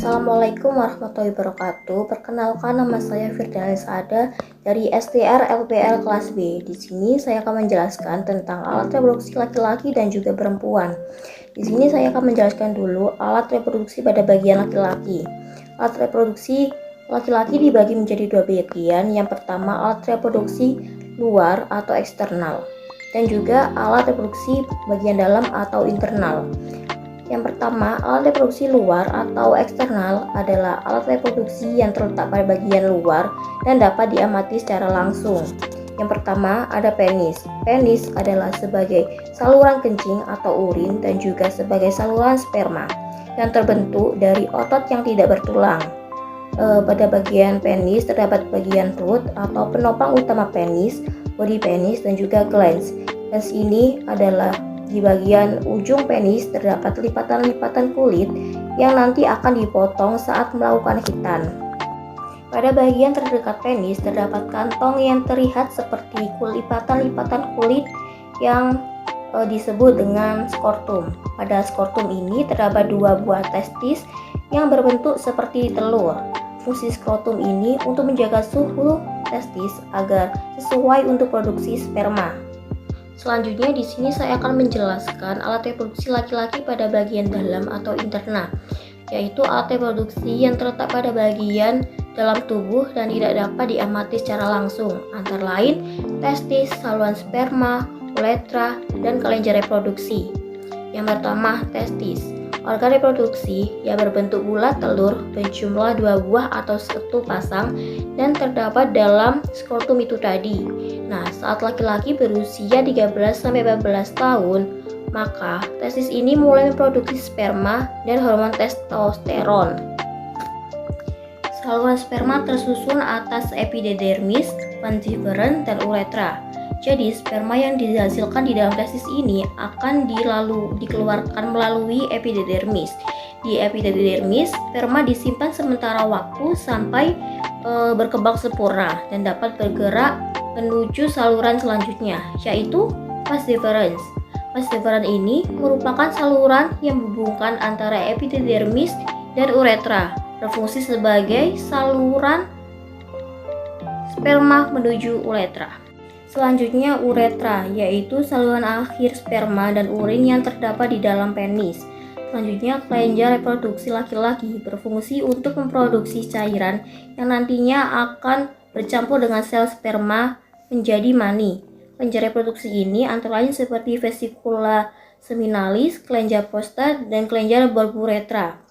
Assalamualaikum warahmatullahi wabarakatuh. Perkenalkan, nama saya Firdalis Ada dari STR LPL kelas B. Di sini saya akan menjelaskan tentang alat reproduksi laki-laki dan juga perempuan. Di sini saya akan menjelaskan dulu alat reproduksi pada bagian laki-laki. Alat reproduksi laki-laki dibagi menjadi dua bagian. Yang pertama, alat reproduksi luar atau eksternal, dan juga alat reproduksi bagian dalam atau internal. Yang pertama, alat reproduksi luar atau eksternal adalah alat reproduksi yang terletak pada bagian luar dan dapat diamati secara langsung. Yang pertama, ada penis. Penis adalah sebagai saluran kencing atau urin dan juga sebagai saluran sperma yang terbentuk dari otot yang tidak bertulang. Pada bagian penis terdapat bagian root atau penopang utama penis, body penis, dan juga glans. Glans ini adalah di bagian ujung penis terdapat lipatan-lipatan kulit yang nanti akan dipotong saat melakukan hitan. Pada bagian terdekat penis terdapat kantong yang terlihat seperti lipatan-lipatan kulit yang disebut dengan skortum. Pada skortum ini terdapat dua buah testis yang berbentuk seperti telur. Fungsi skrotum ini untuk menjaga suhu testis agar sesuai untuk produksi sperma. Selanjutnya di sini saya akan menjelaskan alat reproduksi laki-laki pada bagian dalam atau internal, yaitu alat reproduksi yang terletak pada bagian dalam tubuh dan tidak dapat diamati secara langsung, antara lain testis, saluran sperma, uretra, dan kelenjar reproduksi. Yang pertama, testis. Organ reproduksi yang berbentuk bulat telur berjumlah 2 buah atau 1 pasang dan terdapat dalam skrotum itu tadi. Nah, saat laki-laki berusia 13-14 tahun, maka testis ini mulai memproduksi sperma dan hormon testosteron. Saluran sperma tersusun atas epididymis, vantiveran, dan uretra. Jadi, sperma yang dihasilkan di dalam testis ini akan dikeluarkan melalui epididymis. Di epididymis, sperma disimpan sementara waktu sampai berkembang sempurna dan dapat bergerak menuju saluran selanjutnya, yaitu vas deferens. Vas deferens ini merupakan saluran yang menghubungkan antara epididymis dan uretra, berfungsi sebagai saluran sperma menuju uretra. Selanjutnya uretra, yaitu saluran akhir sperma dan urin yang terdapat di dalam penis. Selanjutnya kelenjar reproduksi laki-laki berfungsi untuk memproduksi cairan yang nantinya akan bercampur dengan sel sperma menjadi mani. Kelenjar reproduksi ini antara lain seperti vesicula seminalis, kelenjar prostat, dan kelenjar berburetra.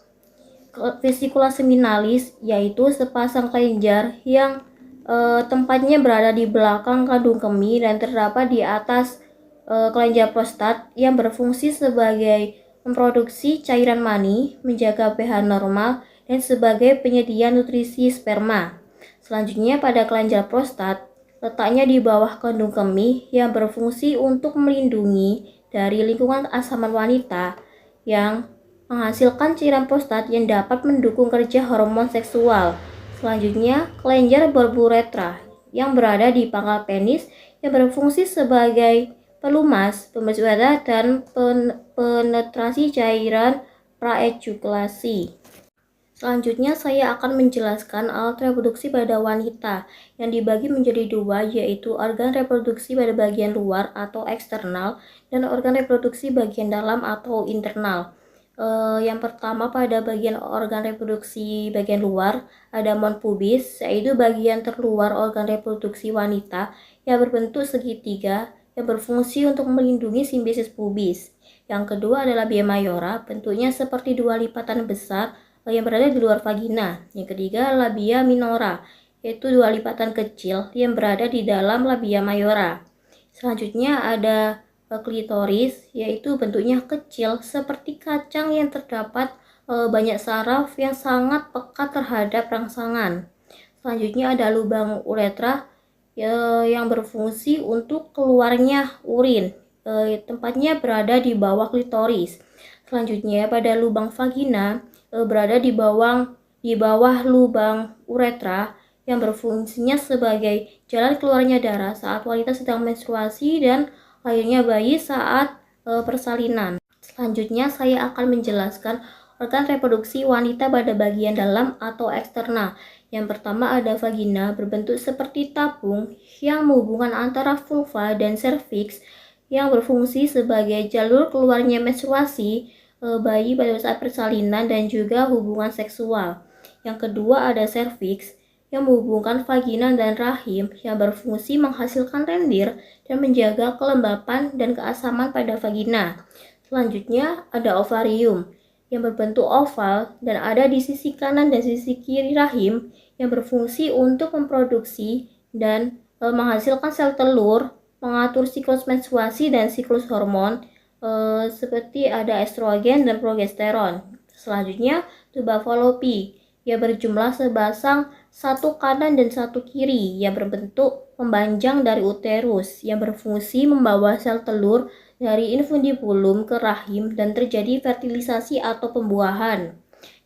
Vesicula seminalis yaitu sepasang kelenjar yang tempatnya berada di belakang kandung kemih dan terdapat di atas kelenjar prostat yang berfungsi sebagai memproduksi cairan mani, menjaga pH normal, dan sebagai penyedia nutrisi sperma. Selanjutnya pada kelenjar prostat, letaknya di bawah kandung kemih yang berfungsi untuk melindungi dari lingkungan asaman wanita yang menghasilkan cairan prostat yang dapat mendukung kerja hormon seksual. Selanjutnya, kelenjar berburetra yang berada di pangkal penis yang berfungsi sebagai pelumas, pembersih udara, dan penetrasi cairan praejakulasi. Selanjutnya saya akan menjelaskan alat reproduksi pada wanita yang dibagi menjadi dua, yaitu organ reproduksi pada bagian luar atau eksternal dan organ reproduksi bagian dalam atau internal. Yang pertama pada bagian organ reproduksi bagian luar ada mons pubis, yaitu bagian terluar organ reproduksi wanita yang berbentuk segitiga yang berfungsi untuk melindungi simbisis pubis. Yang kedua adalah labia mayora, bentuknya seperti dua lipatan besar yang berada di luar vagina. Yang ketiga labia minora, yaitu dua lipatan kecil yang berada di dalam labia mayora. Selanjutnya ada klitoris, yaitu bentuknya kecil seperti kacang yang terdapat banyak saraf yang sangat peka terhadap rangsangan. Selanjutnya ada lubang uretra yang berfungsi untuk keluarnya urin. Tempatnya berada di bawah klitoris. Selanjutnya pada lubang vagina berada di bawah lubang uretra yang berfungsinya sebagai jalan keluarnya darah saat wanita sedang menstruasi dan lahirnya bayi saat persalinan. Selanjutnya saya akan menjelaskan organ reproduksi wanita pada bagian dalam atau eksternal. Yang pertama ada vagina, berbentuk seperti tabung yang menghubungkan antara vulva dan serviks, yang berfungsi sebagai jalur keluarnya menstruasi bayi pada saat persalinan dan juga hubungan seksual. Yang kedua ada serviks, yang menghubungkan vagina dan rahim, yang berfungsi menghasilkan lendir dan menjaga kelembapan dan keasaman pada vagina. Selanjutnya ada ovarium, yang berbentuk oval dan ada di sisi kanan dan sisi kiri rahim, yang berfungsi untuk memproduksi dan menghasilkan sel telur, mengatur siklus menstruasi dan siklus hormon seperti ada estrogen dan progesteron. Selanjutnya tuba fallopi, yang berjumlah sebasang satu kanan dan satu kiri, yang berbentuk mempanjang dari uterus, yang berfungsi membawa sel telur dari infundibulum ke rahim dan terjadi fertilisasi atau pembuahan.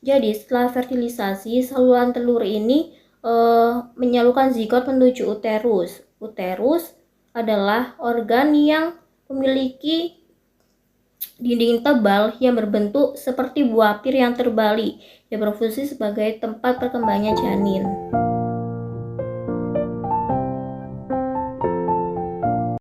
Jadi setelah fertilisasi, saluran telur ini menyalurkan zigot menuju uterus. Uterus adalah organ yang memiliki dinding tebal yang berbentuk seperti buah pir yang terbalik, yang berfungsi sebagai tempat perkembangan janin.